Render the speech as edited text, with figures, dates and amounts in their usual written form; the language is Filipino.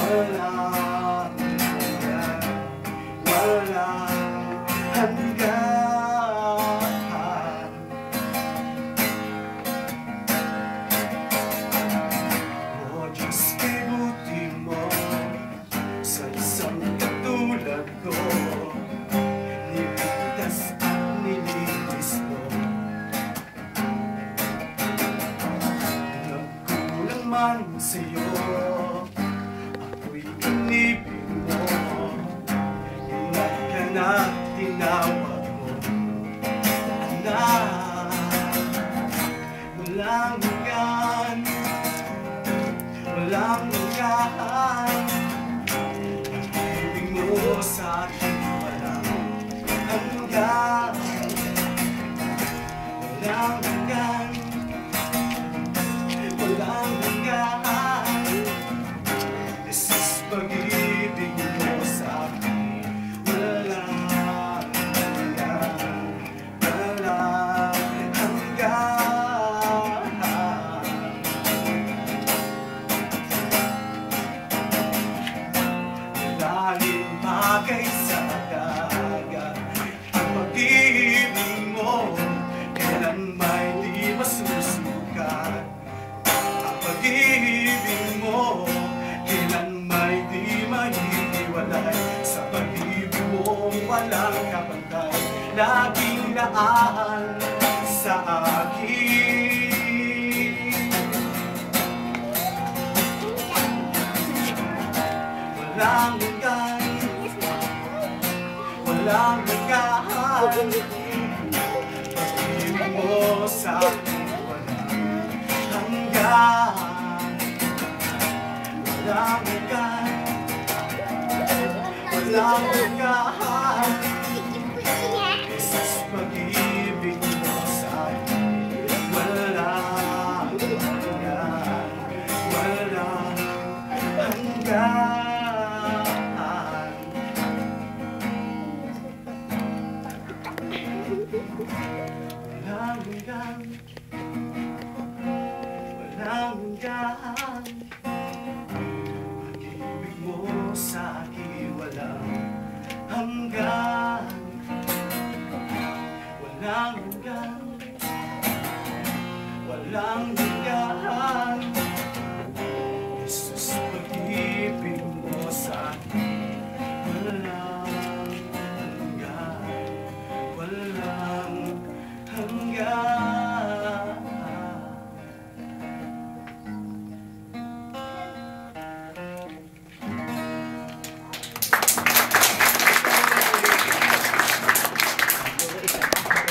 walang hanggan, walang hanggan. O Diyos, kay buti mo sa isang katulad ko, niligtas at nilinis mo. Nagkulang man sa'yo, ako'y inibig mo. Ingat ka na, tinawag mo, anak. Walang hanggan, walang hanggan. Pag-ibig mo sa akin walang hanggan, walang hanggan, walang hanggan. This is pag-ibig mo sa akin walang hanggan, walang hanggan. Lalim pa kaysa dagat ang pag-ibig mo, kailan may di masusukat. Ang pag-ibig mo, kailan may di mahihiwalay. Sa pag-ibig mo walang kapantay, laging laan sa akin. Walang hanggan, walang hanggan. Pag-ibig mo sa akin walang hanggan, walang hanggan, walang hanggan.